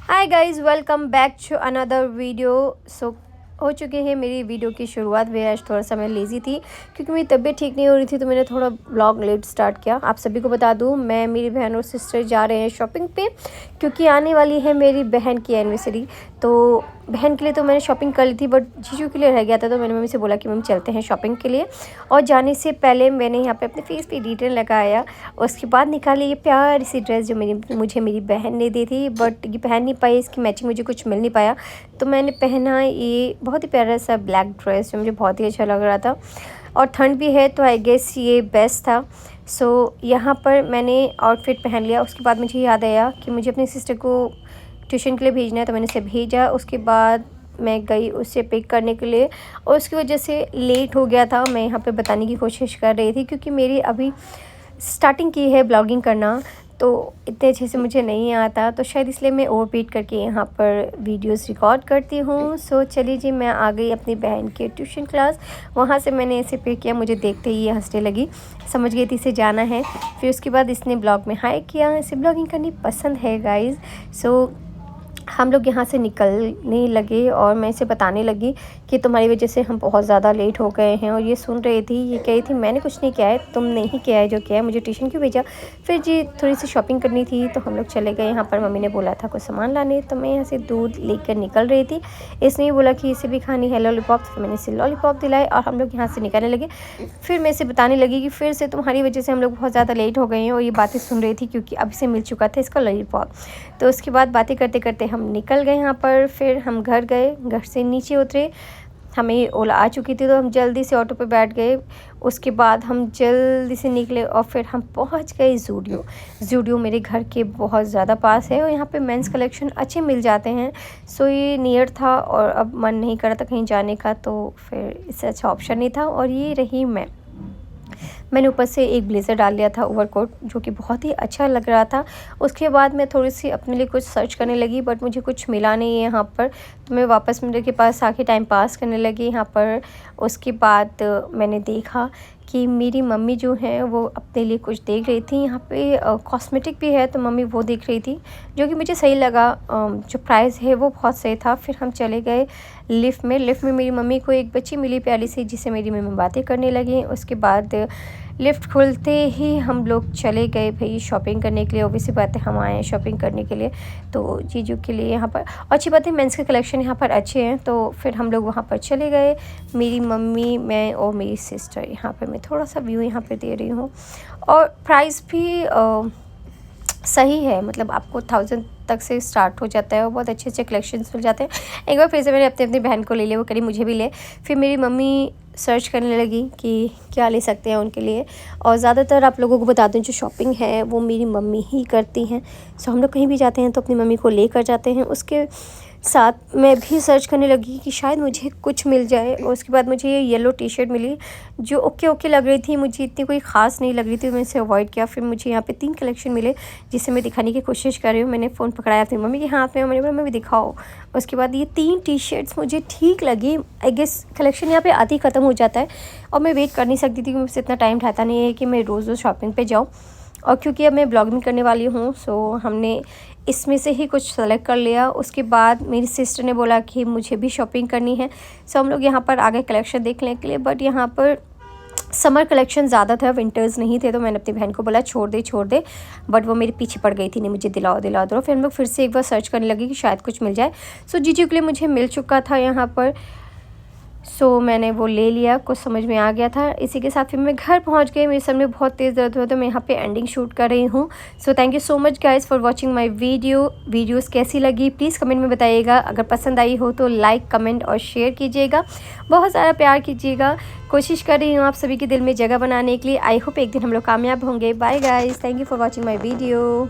Hi guys, welcome back to another video. So हो चुके हैं मेरी वीडियो की शुरुआत में। आज थोड़ा सा मैं लेज़ी थी क्योंकि मेरी तबीयत ठीक नहीं हो रही थी, तो मैंने थोड़ा ब्लॉग लेट स्टार्ट किया। आप सभी को बता दूं, मैं मेरी बहन और सिस्टर जा रहे हैं शॉपिंग पे क्योंकि आने वाली है मेरी बहन की एनिवर्सरी। तो बहन के लिए तो मैंने शॉपिंग कर ली थी, बट जीजू के लिए रह गया था, तो मैंने मम्मी से बोला कि मम्मी चलते हैं शॉपिंग के लिए। और जाने से पहले मैंने यहाँ पे अपने फेस पे डिटेल लगाया। उसके बाद निकाली ये प्यारी सी ड्रेस जो मुझे मेरी बहन ने दी थी, बट ये पहन नहीं पाई, इसकी मैचिंग मुझे कुछ मिल नहीं पाया। तो मैंने पहना ये बहुत ही प्यारा सा ब्लैक ड्रेस जो मुझे बहुत ही अच्छा लग रहा था, और ठंड भी है तो आई गेस ये बेस्ट था। सो यहाँ पर मैंने आउटफिट पहन लिया। उसके बाद मुझे याद आया कि मुझे अपनी सिस्टर को ट्यूशन के लिए भेजना है, तो मैंने उसे भेजा। उसके बाद मैं गई उसे पिक करने के लिए, और उसकी वजह से लेट हो गया था। मैं यहाँ पे बताने की कोशिश कर रही थी क्योंकि मेरी अभी स्टार्टिंग की है ब्लॉगिंग करना, तो इतने अच्छे से मुझे नहीं आता, तो शायद इसलिए मैं ओवरपीट करके यहाँ पर वीडियोस रिकॉर्ड करती हूँ। सो चलिए जी, मैं आ गई अपनी बहन के ट्यूशन क्लास। वहाँ से मैंने इसे पिक किया। मुझे देखते ही ये हंसने लगी, समझ गई थी इसे जाना है। फिर उसके बाद इसने ब्लॉग में हाई किया। इसे ब्लॉगिंग करनी पसंद है गाइज़। सो हम लोग यहाँ से निकलने लगे और मैं इसे बताने लगी कि तुम्हारी वजह से हम बहुत ज़्यादा लेट हो गए हैं। और ये सुन रही थी, ये कह रही थी मैंने कुछ नहीं किया है, तुमने ही किया है जो किया है, मुझे ट्यूशन क्यों भेजा। फिर जी थोड़ी सी शॉपिंग करनी थी तो हम लोग चले गए। यहाँ पर मम्मी ने बोला था कुछ सामान लाने, तो मैं यहाँ से दूध लेकर निकल रही थी। इसने भी बोला कि इसे भी खानी है लॉलीपॉप, तो मैंने इसे लॉलीपॉप दिलाए और हम लोग यहाँ से निकलने लगे। फिर मैं इसे बताने लगी कि फिर से तुम्हारी वजह से हम लोग बहुत ज़्यादा लेट हो गए हैं, और ये बातें सुन रही थी क्योंकि अब इसे मिल चुका था इसका लॉलीपॉप। तो उसके बाद बातें करते करते हम निकल गए यहाँ पर। फिर हम घर गए, घर से नीचे उतरे, हमें ओला आ चुकी थी, तो हम जल्दी से ऑटो पे बैठ गए। उसके बाद हम जल्दी से निकले और फिर हम पहुँच गए ज़ूडियो मेरे घर के बहुत ज़्यादा पास है, और यहाँ पे मेंस कलेक्शन अच्छे मिल जाते हैं। सो ये नियर था और अब मन नहीं कर रहा था कहीं जाने का, तो फिर इससे अच्छा ऑप्शन नहीं था। और ये रही मैंने ऊपर से एक ब्लेज़र डाल लिया था, ओवरकोट, जो कि बहुत ही अच्छा लग रहा था। उसके बाद मैं थोड़ी सी अपने लिए कुछ सर्च करने लगी, बट मुझे कुछ मिला नहीं है यहाँ पर, तो मैं वापस मेरे के पास आके टाइम पास करने लगी यहाँ पर। उसके बाद मैंने देखा कि मेरी मम्मी जो है वो अपने लिए कुछ देख रही थी। यहाँ पे कॉस्मेटिक भी है, तो मम्मी वो देख रही थी, जो कि मुझे सही लगा। जो प्राइस है वो बहुत सही था। फिर हम चले गए लिफ्ट में मेरी मम्मी को एक बच्ची मिली प्यारी सी, जिससे मेरी मम्मी बातें करने लगी। उसके बाद लिफ्ट खुलते ही हम लोग चले गए भाई शॉपिंग करने के लिए। ऑब्वियसली बात है, हम आए हैं शॉपिंग करने के लिए, तो जीजू के लिए यहाँ पर। और अच्छी बात है, मेंस के कलेक्शन यहाँ पर अच्छे हैं, तो फिर हम लोग वहाँ पर चले गए। मेरी मम्मी, मैं और मेरी सिस्टर। यहाँ पर मैं थोड़ा सा व्यू यहाँ पर दे रही हूँ, और प्राइस भी सही है, मतलब आपको 1000 तक से स्टार्ट हो जाता है, और बहुत अच्छे अच्छे कलेक्शंस मिल जाते हैं। एक बार फिर से मैंने अपनी बहन को ले लिया, वो करी मुझे भी ले। फिर मेरी मम्मी सर्च करने लगी कि क्या ले सकते हैं उनके लिए। और ज़्यादातर आप लोगों को बता दूं, जो शॉपिंग है वो मेरी मम्मी ही करती हैं। सो हम लोग कहीं भी जाते हैं तो अपनी मम्मी को लेकर जाते हैं। उसके साथ मैं भी सर्च करने लगी कि शायद मुझे कुछ मिल जाए। और उसके बाद मुझे ये येलो टी शर्ट मिली, जो ओके लग रही थी, मुझे इतनी कोई ख़ास नहीं लग रही थी, मैं इसे अवॉइड किया। फिर मुझे यहाँ पे 3 कलेक्शन मिले, जिसे मैं दिखाने की कोशिश कर रही हूँ। मैंने फ़ोन पकड़ाया अपनी मम्मी के हाथ में, मैंने बोला मम्मी दिखाओ। उसके बाद ये 3 टी शर्ट्स मुझे ठीक लगी। आई गेस कलेक्शन यहाँ पे आते ही ख़त्म हो जाता है, और मैं वेट कर नहीं सकती थी क्योंकि मुझसे इतना टाइम रहता नहीं है कि मैं रोज़ शॉपिंग पे जाऊँ। और क्योंकि अब मैं ब्लॉगिंग करने वाली हूँ, सो हमने इसमें से ही कुछ सेलेक्ट कर लिया। उसके बाद मेरी सिस्टर ने बोला कि मुझे भी शॉपिंग करनी है, सो हम लोग यहाँ पर आ गए कलेक्शन देखने के लिए। बट यहाँ पर समर कलेक्शन ज़्यादा था, विंटर्स नहीं थे, तो मैंने अपनी बहन को बोला छोड़ दे, बट वो मेरे पीछे पड़ गई थी, नहीं मुझे दिला दो। फिर हम लोग फिर से एक बार सर्च करने लगे कि शायद कुछ मिल जाए। सो जीजू के लिए मुझे मिल चुका था यहाँ पर, सो मैंने वो ले लिया, कुछ समझ में आ गया था। इसी के साथ फिर मैं घर पहुंच गई। मेरे सर में बहुत तेज़ दर्द हुआ, तो मैं यहाँ पे एंडिंग शूट कर रही हूँ। So thank you so much guys for watching my videos कैसी लगी प्लीज़ कमेंट में बताइएगा। अगर पसंद आई हो तो लाइक, कमेंट और शेयर कीजिएगा, बहुत सारा प्यार कीजिएगा। कोशिश कर रही हूँ आप सभी के दिल में जगह बनाने के लिए। आई होप एक दिन हम लोग कामयाब होंगे। Bye guys, thank you for watching my video.